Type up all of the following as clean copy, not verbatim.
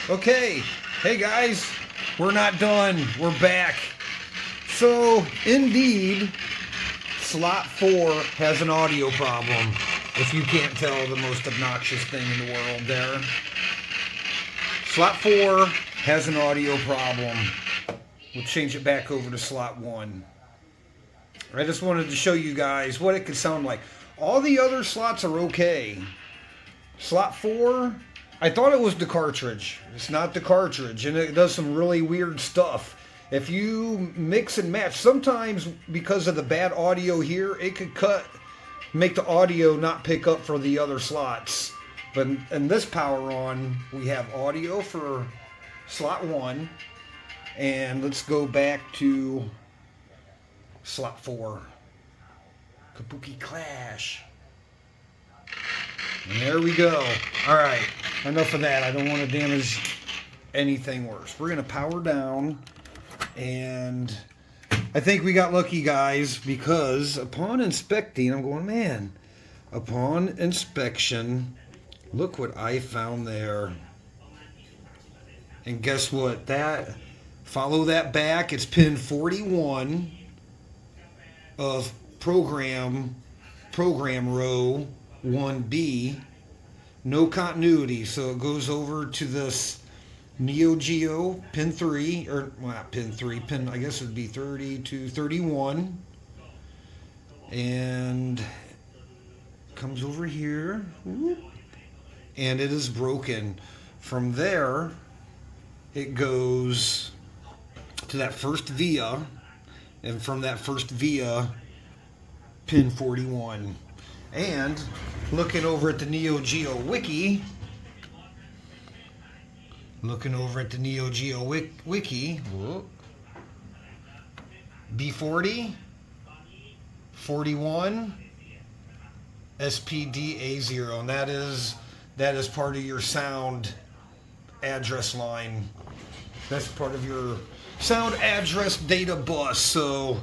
Okay, hey guys, we're not done. We're back. So, indeed, slot 4 has an audio problem. If you can't tell, the most obnoxious thing in the world there. Slot 4 has an audio problem. We'll change it back over to slot 1. I just wanted to show you guys what it could sound like. All the other slots are okay. Slot 4, I thought it was the cartridge. It's not the cartridge, and it does some really weird stuff. If you mix and match, sometimes because of the bad audio here, it could make the audio not pick up for the other slots. But in this power on, we have audio for slot 1, and let's go back to slot 4. Kabuki Clash. And there we go. Alright, enough of that. I don't want to damage anything worse. We're going to power down, and I think we got lucky, guys, because upon inspecting, I'm going, man, upon inspection, look what I found there. And guess what? Follow that back. It's pin 41 of program row 1B. No continuity, so it goes over to this Neo Geo pin 3, or well, not pin 3, pin, I guess it would be 30 to 31, and comes over here, and it is broken. From there, it goes to that first via, and from that first via, pin 41. And looking over at the Neo Geo Wiki, B40, 41, SPDA0, and that is part of your sound address line. That's part of your sound address data bus. So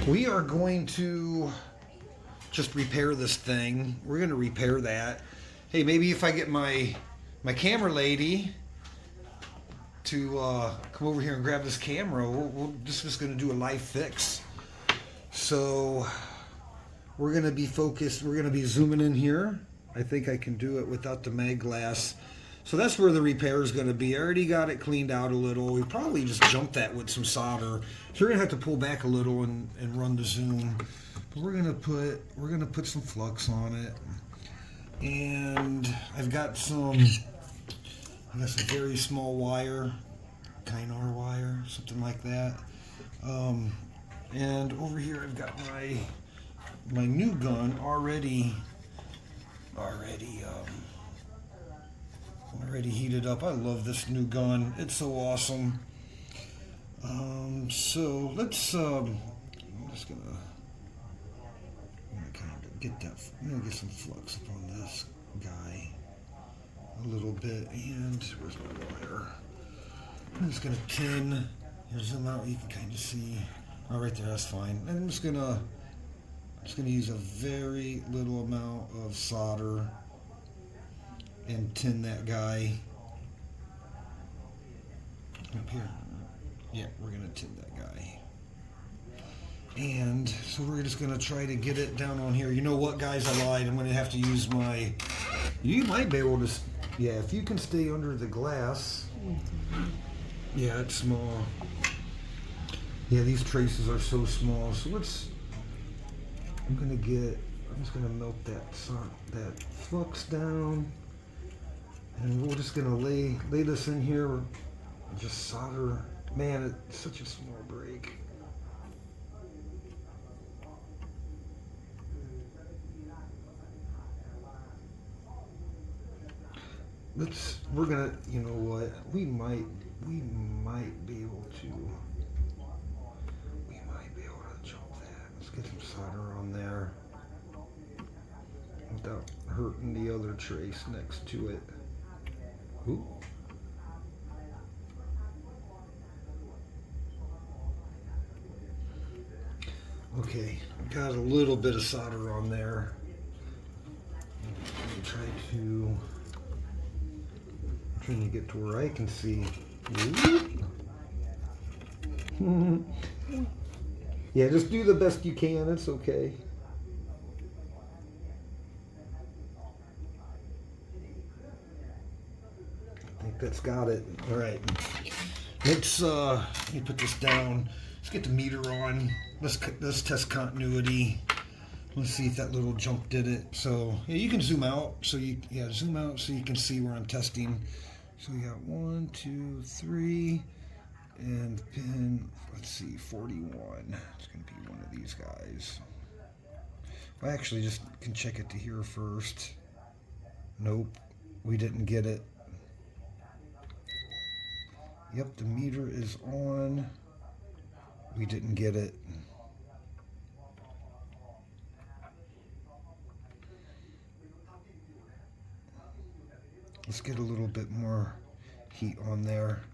we are going to just repair this thing. We're going to repair that. Hey, maybe if I get my camera lady to come over here and grab this camera, we're just going to do a live fix. So we're going to be focused. We're going to be zooming in here. I think I can do it without the mag glass. So that's where the repair is going to be. I already got it cleaned out a little. We probably just jumped that with some solder. So we're going to have to pull back a little and run the zoom. But we're going to put some flux on it. And I've got some very small wire, Kynar wire, something like that. And over here I've got my new gun already heated up. I love this new gun. It's so awesome. So let's I'm just gonna kind of get that. I'm gonna get some flux up on this guy a little bit. And where's my wire? I'm just gonna tin. Here, zoom out. You can kind of see. Oh, right there. That's fine. And I'm just gonna use a very little amount of solder and tin that guy up here. Yeah, we're gonna tin that guy. And so we're just gonna try to get it down on here. You know what, guys? I lied. I'm gonna have to use my. You might be able to. Yeah, if you can stay under the glass. Yeah, it's small. Yeah, these traces are so small. So I'm just gonna melt that flux down, and we're just gonna lay this in here and just solder. Man, it's such a small break. We're gonna, you know what? We might be able to jump that. Let's get some solder on there without hurting the other trace next to it. Ooh. Okay, got a little bit of solder on there. Let me try trying to get to where I can see. Yeah, just do the best you can. It's okay. I think that's got it. All right. Let me put this down. Let's get the meter on. Let's test continuity. Let's see if that little jump did it. So yeah, you can zoom out. Zoom out so you can see where I'm testing. So we got 1, 2, 3, and pin. Let's see, 41. It's gonna be one of these guys. I actually just can check it to here first. Nope, we didn't get it. Yep, the meter is on. We didn't get it. Let's get a little bit more heat on there.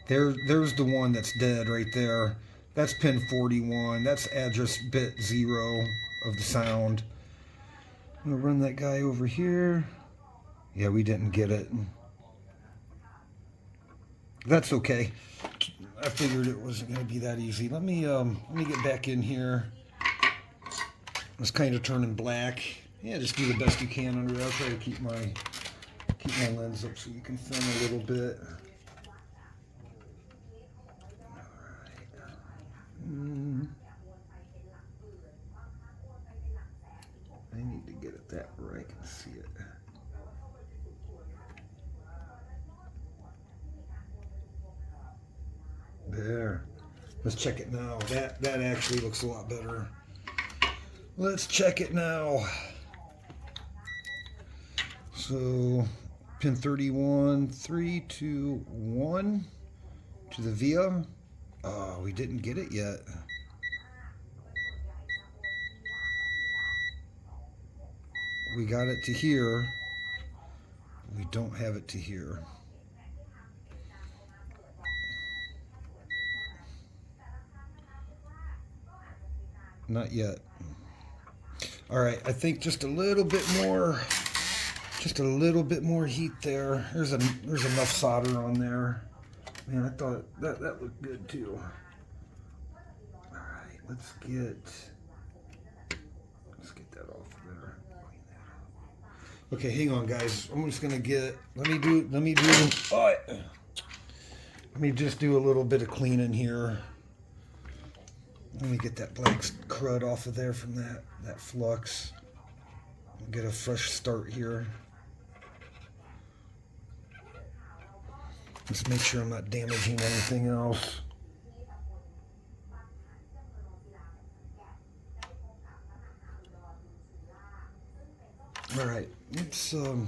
There's the one that's dead right there. That's pin 41. That's address bit 0 of the sound. I'm gonna run that guy over here. Yeah, we didn't get it. That's okay. I figured it wasn't gonna be that easy. Let me get back in here. It's kind of turning black. Yeah, just do the best you can under there. I'll try to keep my lens up so you can film a little bit. I need to get it that where I can see it. There. Let's check it now. That actually looks a lot better. Let's check it now. So pin 31, 3, 2, 1 to the via. Oh, we didn't get it yet. We got it to here. We don't have it to here. Not yet. All right, I think just a little bit more heat there. There's enough solder on there. Man, I thought that looked good too. All right, let's get that off there. Okay, hang on, guys. I'm just gonna let me just do a little bit of cleaning here. Let me get that black crud off of there from that flux. I'll get a fresh start here. Just make sure I'm not damaging anything else. All right, let's I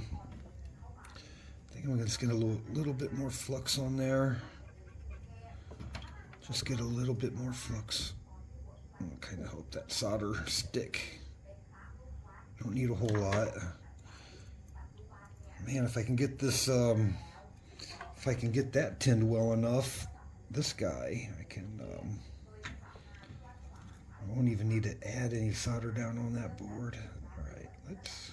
think I'm just get a little bit more flux on there. Just get a little bit more flux. I'll kind of help that solder stick. Don't need a whole lot. Man, if I can get this, if I can get that tinned well enough, this guy, I won't even need to add any solder down on that board. All right, let's.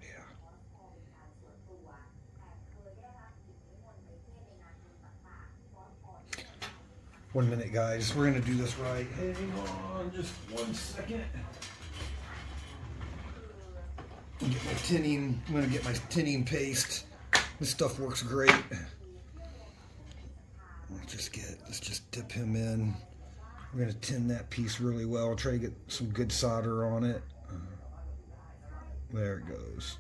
Yeah. 1 minute, guys. We're gonna do this right. Hang on, just 1 second. I'm gonna get my tinning paste. This stuff works great. Let's just dip him in. We're gonna tin that piece really well. Try to get some good solder on it. There it goes.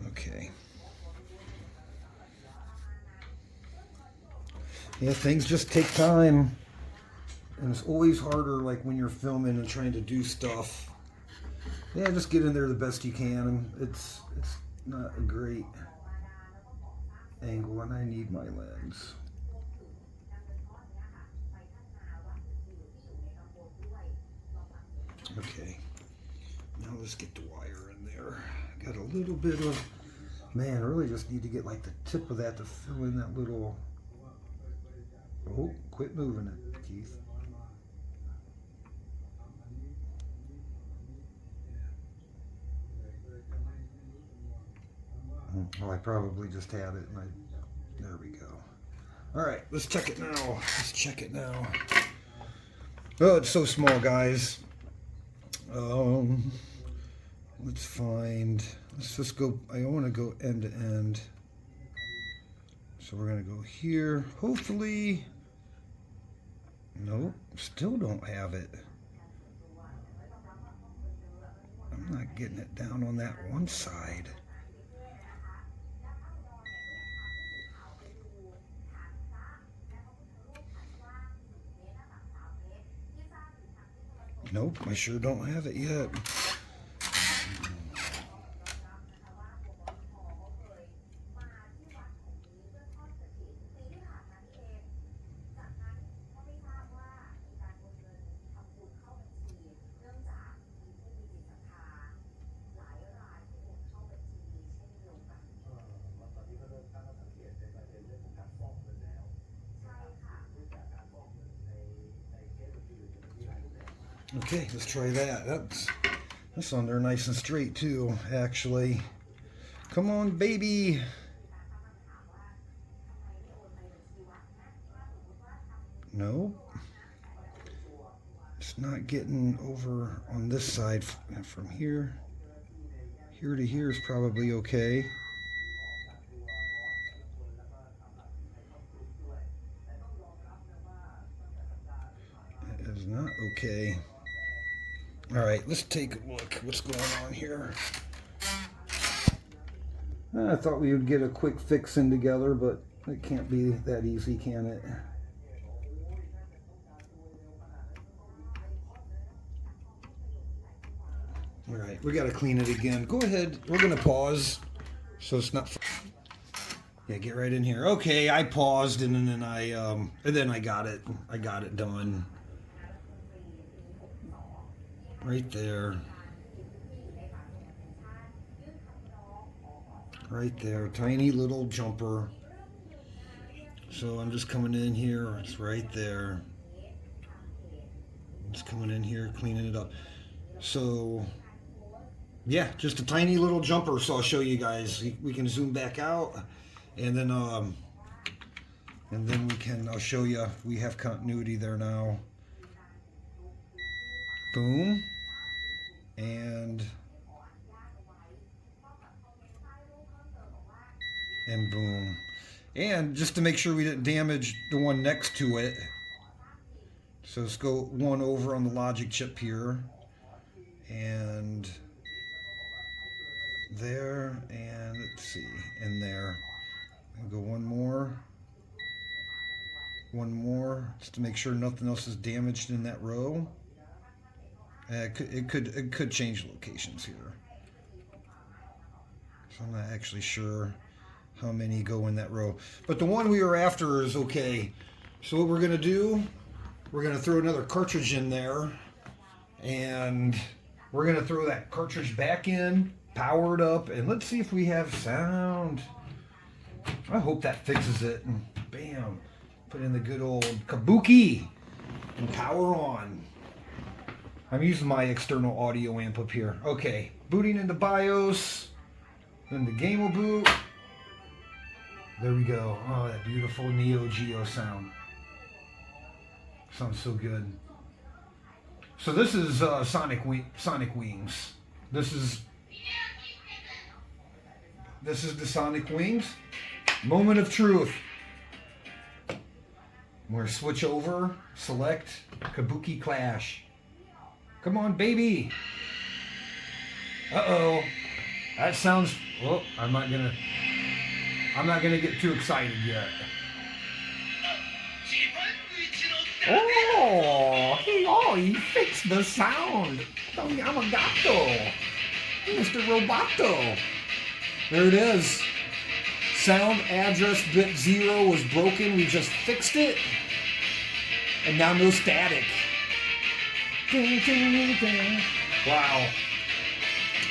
Okay. Yeah, things just take time. And it's always harder like when you're filming and trying to do stuff. Yeah, just get in there the best you can. It's not a great angle and I need my lens. Okay. Now let's get the wire in there. Got a little bit of Man, I really just need to get like the tip of that to fill in that little... Oh, quit moving it, Keith. Oh, I probably just had it. There we go. All right, let's check it now. Let's check it now. Oh, it's so small, guys. Let's find. Let's just go. I want to go end to end. So we're gonna go here. Hopefully. Nope. Still don't have it. I'm not getting it down on that one side. Nope, I sure don't have it yet. Okay, let's try that. That's on there nice and straight too, actually. Come on, baby. Nope. It's not getting over on this side from here. Here to here is probably okay. That is not okay. All right, let's take a look. What's going on here? I thought we would get a quick fix in together, but it can't be that easy, can it? All right, we got to clean it again. Go ahead. We're going to pause so it's not... Yeah, get right in here. Okay, I paused and then I got it. I got it done. Right there. Right there. Tiny little jumper. So I'm just coming in here. It's right there. I'm just coming in here, cleaning it up. So, yeah, just a tiny little jumper. So I'll show you guys. We can zoom back out, and then I'll show you. We have continuity there now. Boom. And boom. And just to make sure we didn't damage the one next to it, so let's go one over on the logic chip here, and there, and let's see, and there. And go one more, just to make sure nothing else is damaged in that row. It could change locations here. So I'm not actually sure how many go in that row. But the one we were after is okay. So what we're going to do, we're going to throw another cartridge in there. And we're going to throw that cartridge back in, power it up, and let's see if we have sound. I hope that fixes it. And bam, put in the good old kabuki and power on. I'm using my external audio amp up here. Okay, booting into BIOS. Then the game will boot. There we go. Oh, that beautiful Neo Geo sound. Sounds so good. So this is Sonic Wings. This is the Sonic Wings. Moment of truth. We're going to switch over, select Kabuki Clash. Come on, baby. Uh-oh. That sounds... Oh, I'm not gonna get too excited yet. He fixed the sound. Yamagato. Mr. Roboto. There it is. Sound address bit 0 was broken. We just fixed it. And now no static. Wow.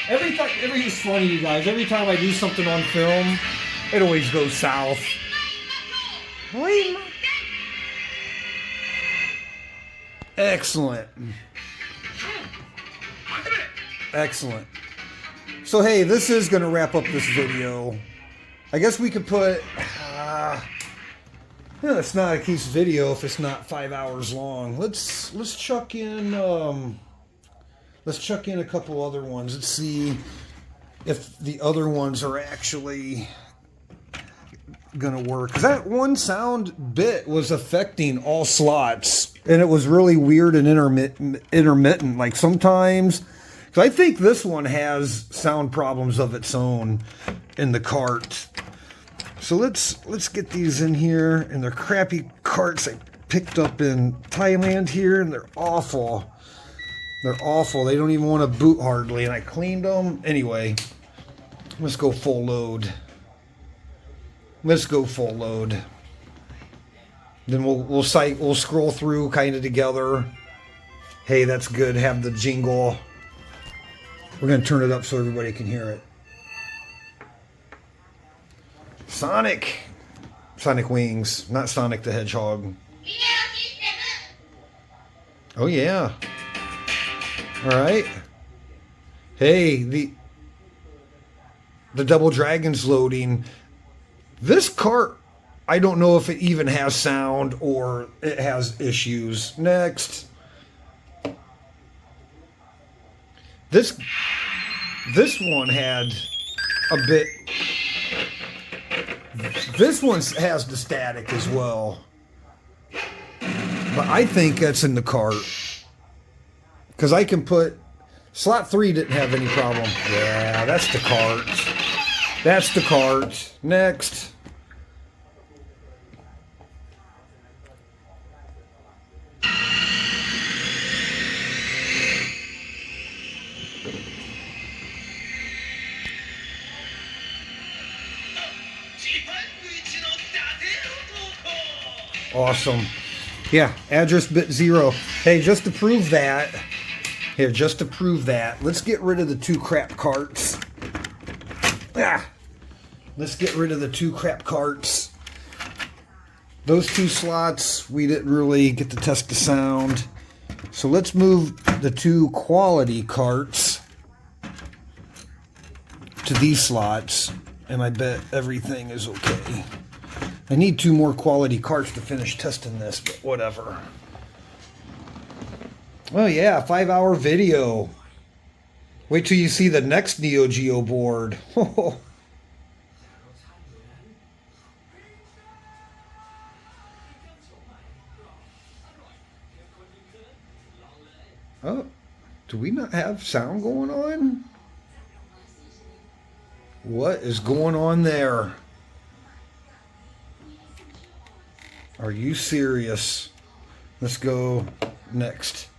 It's funny, you guys. Every time I do something on film, it always goes south. Excellent. Excellent. So hey, this is going to wrap up this video. I guess we could put... it's not a case video if it's not 5 hours long. Let's chuck in a couple other ones. Let's see if the other ones are actually gonna work. Because that one sound bit was affecting all slots, and it was really weird and intermittent. Like sometimes, because I think this one has sound problems of its own in the cart. So let's get these in here, and they're crappy carts I picked up in Thailand here, and they're awful. They're awful. They don't even want to boot hardly, and I cleaned them. Anyway, let's go full load. Let's go full load. Then we'll scroll through kind of together. Hey, that's good. Have the jingle. We're gonna turn it up so everybody can hear it. Sonic Wings, not Sonic the Hedgehog. Oh yeah. All right. Hey, the Double Dragon's loading. This cart, I don't know if it even has sound or it has issues. Next. This one had a bit. This one has the static as well. But I think that's in the cart. Because I can put... Slot 3 didn't have any problem. Yeah, that's the cart. That's the cart. Next. Awesome. Yeah, address bit 0. Hey, just to prove that, let's get rid of the 2 crap carts. Let's get rid of the 2 crap carts. Those 2 slots, we didn't really get to test the sound. So let's move the 2 quality carts to these slots, and I bet everything is okay. I need 2 more quality carts to finish testing this, but whatever. Oh yeah, 5-hour video. Wait till you see the next Neo Geo board. Oh, do we not have sound going on? What is going on there? Are you serious? Let's go next.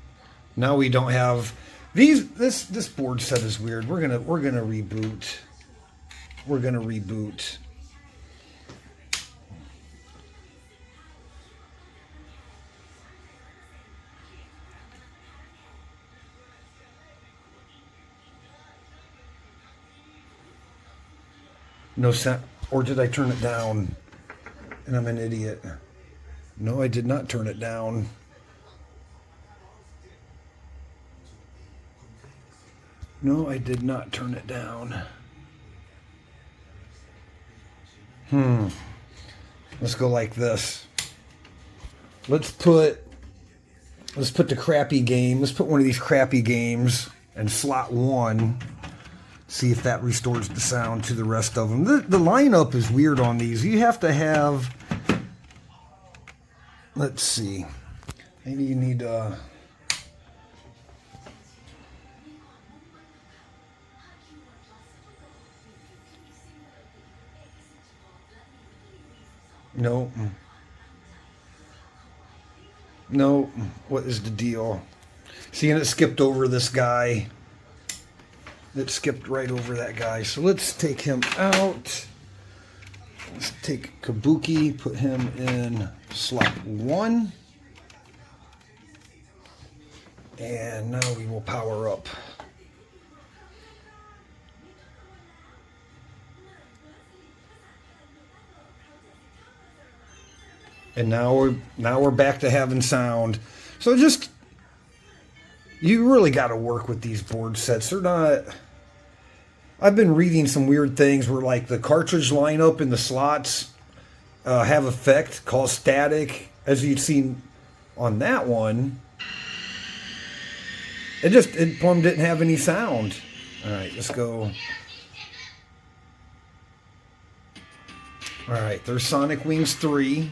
Now we don't have these. This board set is weird. We're gonna reboot. We're gonna reboot. No sound, or did I turn it down? And I'm an idiot. No, I did not turn it down. No, I did not turn it down. Let's go like this. Let's put the crappy game. Let's put one of these crappy games in slot 1. See if that restores the sound to the rest of them. The lineup is weird on these. You have to have... Let's see. Maybe you need no. No. What is the deal? See, and it skipped over this guy. It skipped right over that guy. So let's take him out. Let's take Kabuki, put him in slot 1. And now we will power up. And now we're back to having sound. So just, you really got to work with these board sets. They're not. I've been reading some weird things where like the cartridge lineup in the slots have effect called static, as you've seen on that one. It plumb didn't have any sound. All right, let's go. All right, there's Sonic Wings 3.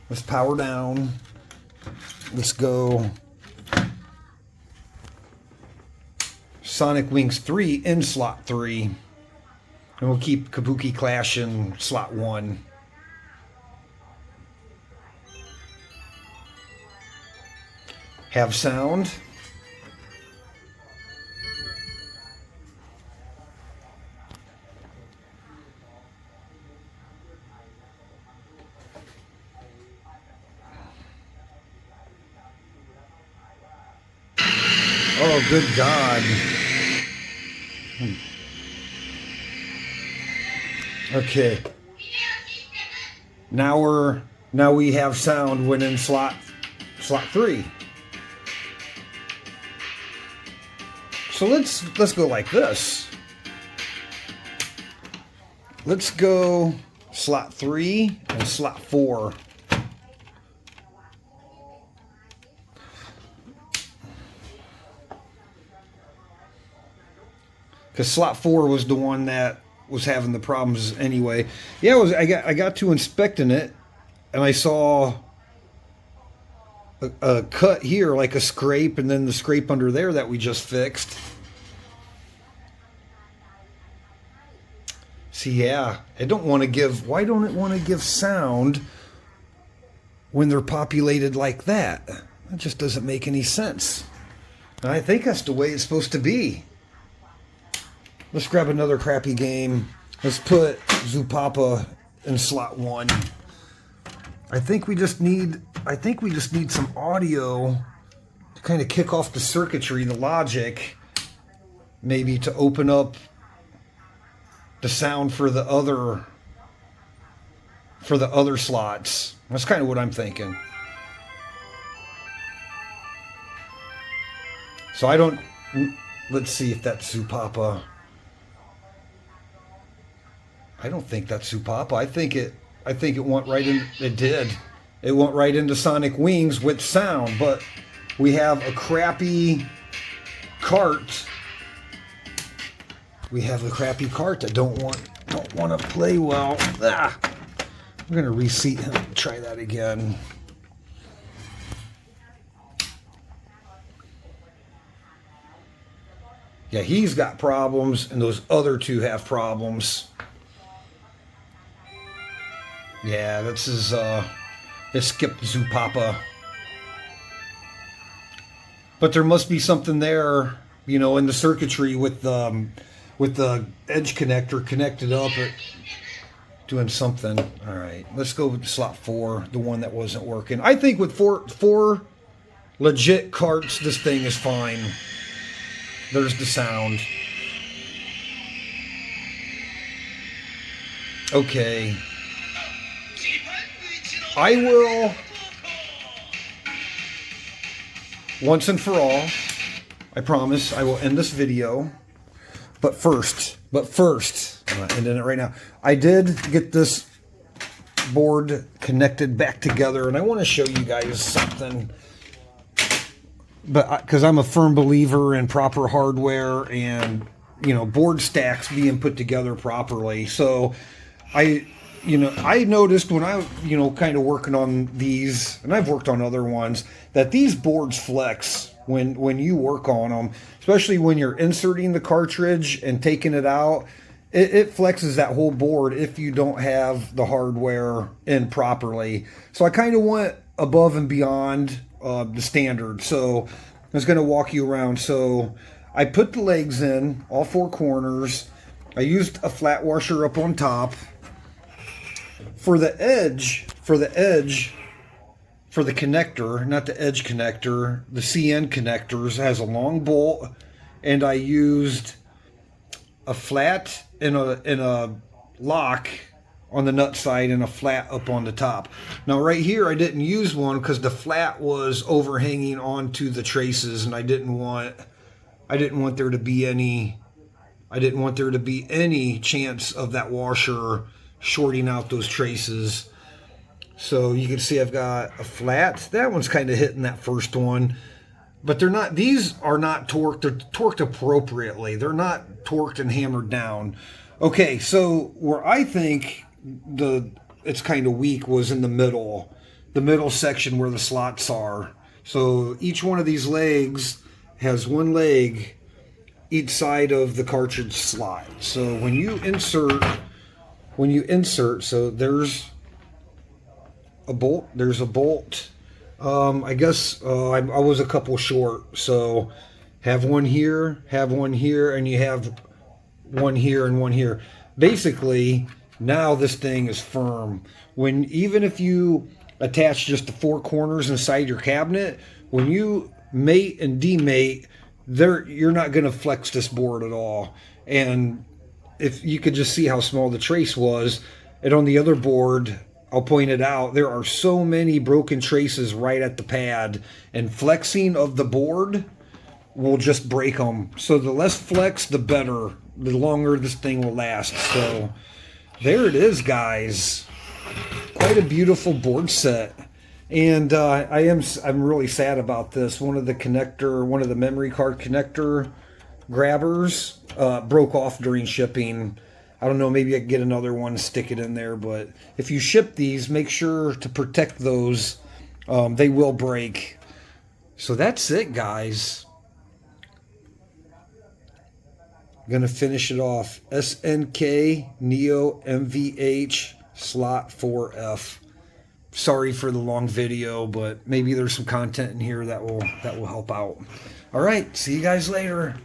Let's power down. Let's go Sonic Wings 3 in slot 3. And we'll keep Kabuki Clash in slot 1. Have sound. Oh, good God. Okay. Now we have sound when in slot 3. So let's go like this. Let's go slot 3 and slot 4. Because slot 4 was the one that was having the problems anyway. Yeah, I got to inspecting it, and I saw a cut here, like a scrape, and then the scrape under there that we just fixed. See, yeah, I don't want to give. Why don't it want to give sound when they're populated like that? That just doesn't make any sense. And I think that's the way it's supposed to be. Let's grab another crappy game. Let's put Zupapa in slot 1. I think we just need some audio to kind of kick off the circuitry, the logic, maybe to open up the sound for the other slots. That's kind of what I'm thinking. So let's see if that's Zupapa. I don't think that's Zupapa. I think it went right in. It did. It went right into Sonic Wings with sound, but we have a crappy cart. We have a crappy cart that don't want to play well. We're gonna reseat him. Try that again. Yeah, he's got problems, and those other two have problems. Yeah, this is it skipped Zupapa. But there must be something there, you know, in the circuitry with the edge connector connected up or doing something. All right, let's go with slot 4, the one that wasn't working. I think with four legit carts, this thing is fine. There's the sound. Okay. I will, once and for all, I promise, I will end this video. But first, I'm not ending it right now. I did get this board connected back together, and I want to show you guys something. But because I'm a firm believer in proper hardware and, you know, board stacks being put together properly. So I noticed when I, kind of working on these, and I've worked on other ones, that these boards flex when you work on them, especially when you're inserting the cartridge and taking it out. It flexes that whole board if you don't have the hardware in properly. So I kind of went above and beyond the standard. So I was going to walk you around. So I put the legs in, all 4 corners. I used a flat washer up on top. For the connector, not the edge connector, the CN connectors has a long bolt, and I used a flat and a lock on the nut side and a flat up on the top. Now right here I didn't use one because the flat was overhanging onto the traces, and I didn't want there to be any chance of that washer shorting out those traces. So you can see I've got a flat. That one's kind of hitting that first one, but they're not, these are not torqued. They're torqued appropriately. They're not torqued and hammered down. Okay, so where I think it's kind of weak was in the middle section where the slots are. So each one of these legs has one leg each side of the cartridge slot. So when you insert, so there's a bolt, I guess I was a couple short, so have one here, and you have one here and one here. Basically, now this thing is firm. Even if you attach just the four corners inside your cabinet, when you mate and demate, you're not going to flex this board at all. And if you could just see how small the trace was, and on the other board, I'll point it out, there are so many broken traces right at the pad, and flexing of the board will just break them. So the less flex, the better, the longer this thing will last. So there it is, guys. Quite a beautiful board set. And I'm really sad about this. One of the memory card connector grabbers broke off during shipping. I don't know, maybe I can get another one, stick it in there, but if you ship these, make sure to protect those. They will break. So that's it, guys. I'm going to finish it off. SNK Neo MVH Slot 4F. Sorry for the long video, but maybe there's some content in here that will help out. All right, see you guys later.